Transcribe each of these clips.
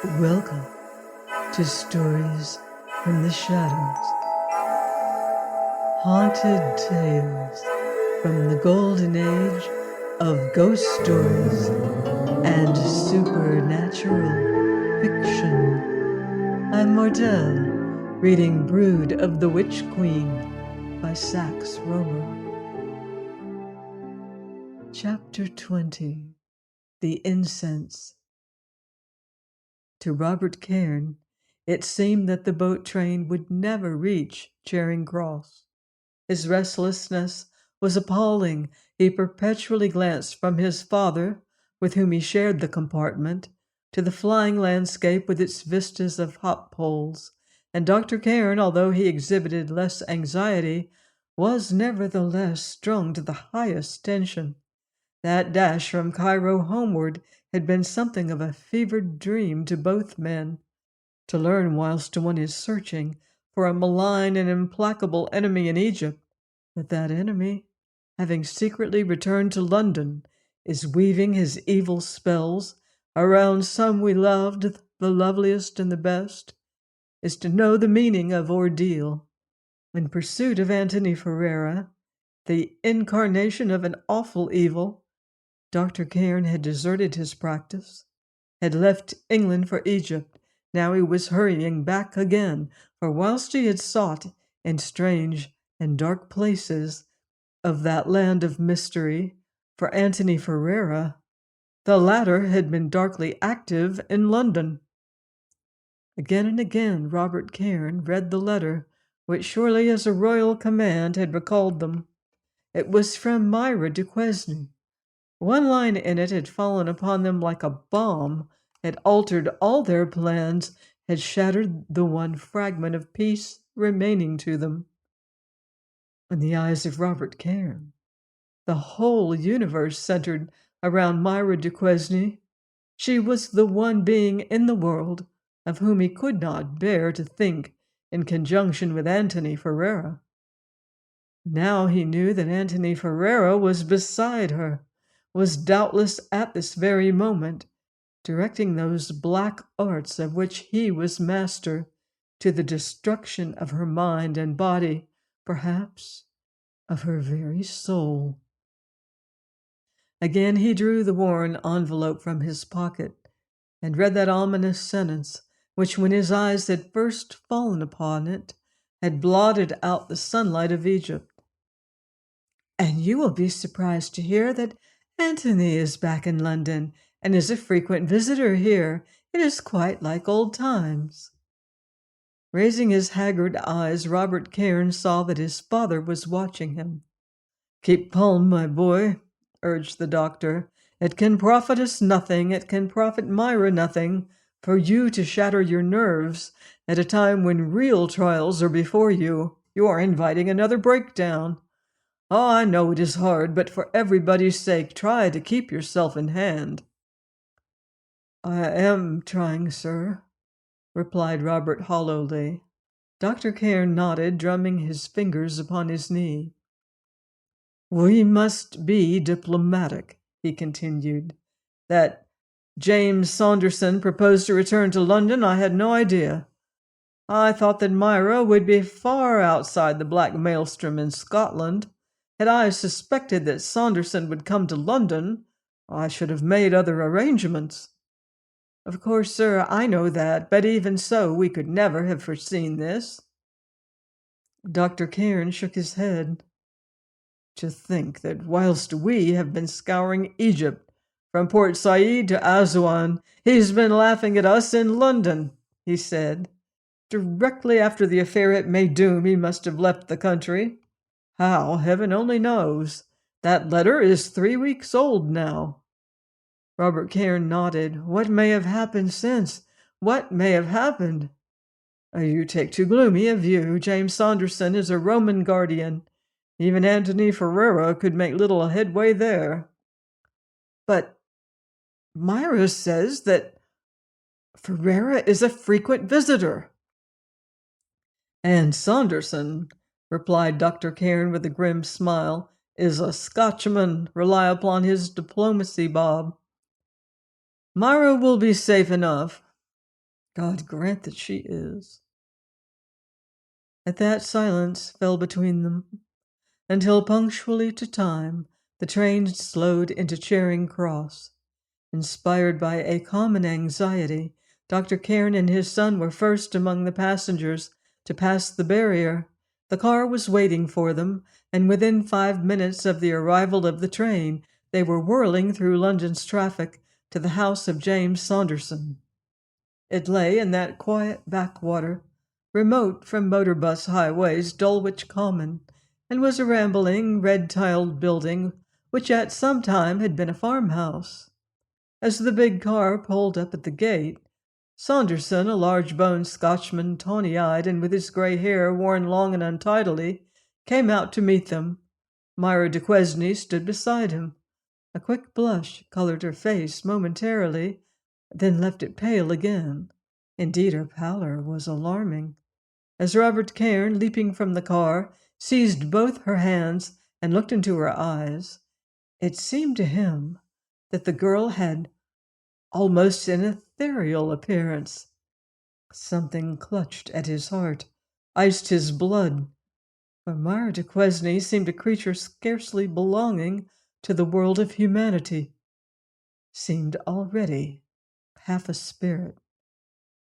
Welcome to Stories from the Shadows. Haunted tales from the golden age of ghost stories and supernatural fiction. I'm Mortel, reading Brood of the Witch Queen by Sax Rohmer. Chapter 20. The Incense. To Robert Cairn, it seemed that the boat train would never reach Charing Cross. His restlessness was appalling. He perpetually glanced from his father, with whom he shared the compartment, to the flying landscape with its vistas of hop poles, and Dr. Cairn, although he exhibited less anxiety, was nevertheless strung to the highest tension. That dash from Cairo homeward had been something of a fevered dream to both men. To learn whilst one is searching for a malign and implacable enemy in Egypt, that that enemy, having secretly returned to London, is weaving his evil spells around some we loved, the loveliest and the best, is to know the meaning of ordeal. In pursuit of Antony Ferrara, the incarnation of an awful evil, Dr. Cairn had deserted his practice, had left England for Egypt. Now he was hurrying back again, for whilst he had sought in strange and dark places of that land of mystery for Antony Ferrara, the latter had been darkly active in London. Again and again Robert Cairn read the letter which surely as a royal command had recalled them. It was from Myra de Quesnay. One line in it had fallen upon them like a bomb, had altered all their plans, had shattered the one fragment of peace remaining to them. In the eyes of Robert Cairn, the whole universe centered around Myra de Quesnay. She was the one being in the world of whom he could not bear to think in conjunction with Antony Ferrara. Now he knew that Antony Ferrara was beside her, was doubtless at this very moment directing those black arts of which he was master to the destruction of her mind and body, perhaps of her very soul. Again he drew the worn envelope from his pocket and read that ominous sentence which, when his eyes had first fallen upon it, had blotted out the sunlight of Egypt. And you will be surprised to hear that Antony is back in London and is a frequent visitor here. It is quite like old times. Raising his haggard eyes, Robert Cairn saw that his father was watching him. Keep calm, my boy, urged the doctor. It can profit us nothing, it can profit Myra nothing, for you to shatter your nerves at a time when real trials are before you. You are inviting another breakdown. Oh, I know it is hard, but for everybody's sake, try to keep yourself in hand. I am trying, sir, replied Robert hollowly. Dr. Cairn nodded, drumming his fingers upon his knee. We must be diplomatic, he continued. That James Saunderson proposed to return to London, I had no idea. I thought that Myra would be far outside the black maelstrom in Scotland. Had I suspected that Saunderson would come to London, I should have made other arrangements. Of course, sir, I know that, but even so, we could never have foreseen this. Dr. Cairn shook his head. To think that whilst we have been scouring Egypt, from Port Said to Aswan, he's been laughing at us in London, he said. Directly after the affair at Maydoom, he must have left the country. How, heaven only knows. That letter is 3 weeks old now. Robert Cairn nodded. What may have happened since? What may have happened? You take too gloomy a view. James Saunderson is a Roman guardian. Even Antony Ferrara could make little headway there. But Myra says that Ferrara is a frequent visitor. And Saunderson, replied Dr. Cairn with a grim smile, is a Scotchman. Rely upon his diplomacy, Bob. Myra will be safe enough. God grant that she is. At that, silence fell between them, until punctually to time the train slowed into Charing Cross. Inspired by a common anxiety, Dr. Cairn and his son were first among the passengers to pass the barrier. The car was waiting for them, and within 5 minutes of the arrival of the train, they were whirling through London's traffic to the house of James Saunderson. It lay in that quiet backwater, remote from motor bus highways, Dulwich Common, and was a rambling, red-tiled building which at some time had been a farmhouse. As the big car pulled up at the gate, Saunderson, a large-boned Scotchman, tawny-eyed and with his grey hair worn long and untidily, came out to meet them. Myra de Quesney stood beside him. A quick blush colored her face momentarily, then left it pale again. Indeed, her pallor was alarming. As Robert Cairn, leaping from the car, seized both her hands and looked into her eyes, it seemed to him that the girl had almost an ethereal appearance. Something clutched at his heart, iced his blood, for Myra de Quesney seemed a creature scarcely belonging to the world of humanity, seemed already half a spirit.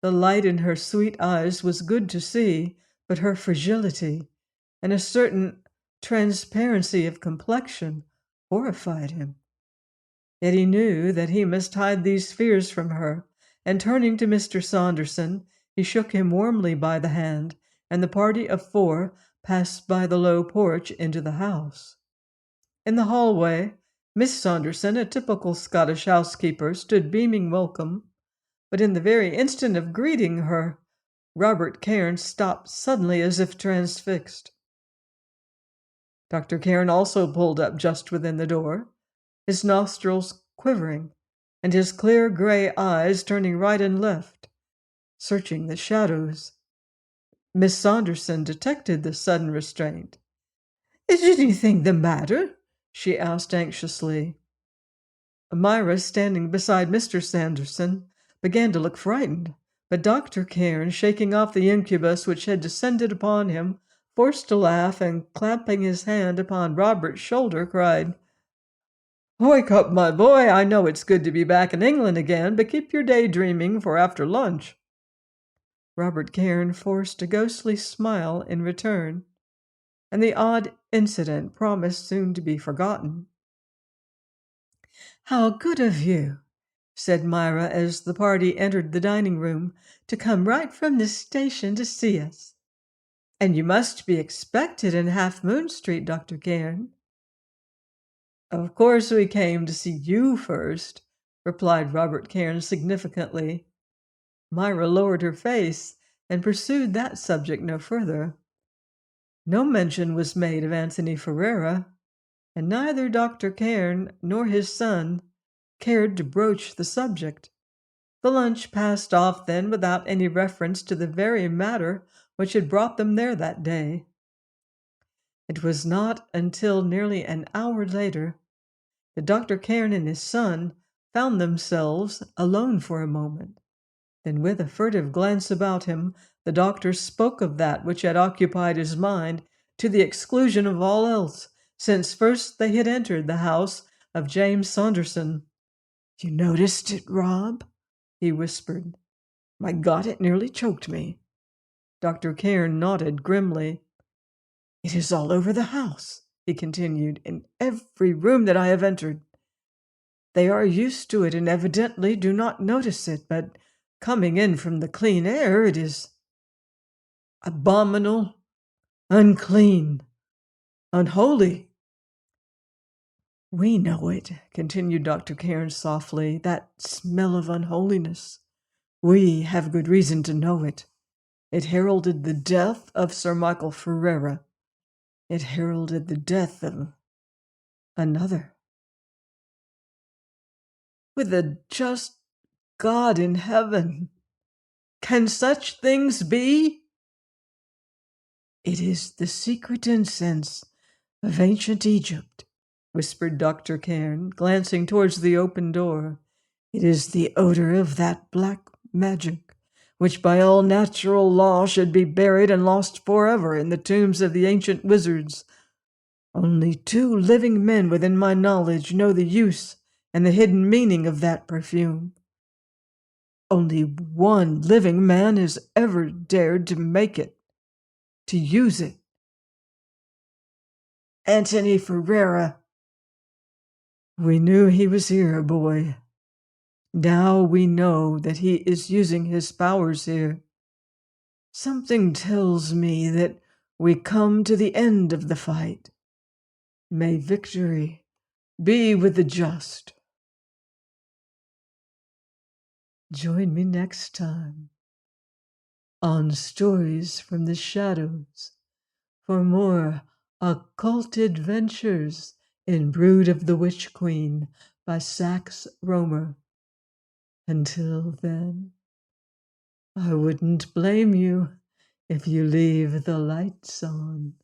The light in her sweet eyes was good to see, but her fragility and a certain transparency of complexion horrified him. Yet he knew that he must hide these fears from her, and turning to Mr. Saunderson, he shook him warmly by the hand, and the party of 4 passed by the low porch into the house. In the hallway, Miss Saunderson, a typical Scottish housekeeper, stood beaming welcome, but in the very instant of greeting her, Robert Cairn stopped suddenly as if transfixed. Dr. Cairn also pulled up just within the door, his nostrils quivering, and his clear gray eyes turning right and left, searching the shadows. Miss Saunderson detected the sudden restraint. "Is anything the matter?" she asked anxiously. Myra, standing beside Mr. Saunderson, began to look frightened, but Dr. Cairn, shaking off the incubus which had descended upon him, forced a laugh, and clapping his hand upon Robert's shoulder, cried, "Wake up, my boy. I know it's good to be back in England again, but keep your daydreaming for after lunch." Robert Cairn forced a ghostly smile in return, and the odd incident promised soon to be forgotten. "How good of you," said Myra as the party entered the dining room, "to come right from the station to see us. And you must be expected in Half Moon Street, Dr. Cairn." "Of course we came to see you first," replied Robert Cairn significantly. Myra lowered her face and pursued that subject no further. No mention was made of Anthony Ferrara, and neither Dr. Cairn nor his son cared to broach the subject. The lunch passed off then without any reference to the very matter which had brought them there that day. It was not until nearly an hour later that Dr. Cairn and his son found themselves alone for a moment. Then, with a furtive glance about him, the doctor spoke of that which had occupied his mind to the exclusion of all else since first they had entered the house of James Saunderson. "You noticed it, Rob?" he whispered. "My God, it nearly choked me." Dr. Cairn nodded grimly. "It is all over the house," he continued, "in every room that I have entered. They are used to it and evidently do not notice it, but coming in from the clean air, it is abominable, unclean, unholy." "We know it," continued Dr. Cairn softly, "that smell of unholiness. We have good reason to know it. It heralded the death of Sir Michael Ferrara. It heralded the death of another. With a just God in heaven, can such things be?" "It is the secret incense of ancient Egypt," whispered Dr. Cairn, glancing towards the open door. "It is the odor of that black magic which by all natural law should be buried and lost forever in the tombs of the ancient wizards. Only 2 living men within my knowledge know the use and the hidden meaning of that perfume. Only 1 living man has ever dared to make it, to use it. Anthony Ferreira. We knew he was here, boy. Now we know that he is using his powers here. Something tells me that we come to the end of the fight. May victory be with the just. Join me next time on Stories from the Shadows for more occult adventures in Brood of the Witch Queen by Sax Rohmer. Until then, I wouldn't blame you if you leave the lights on.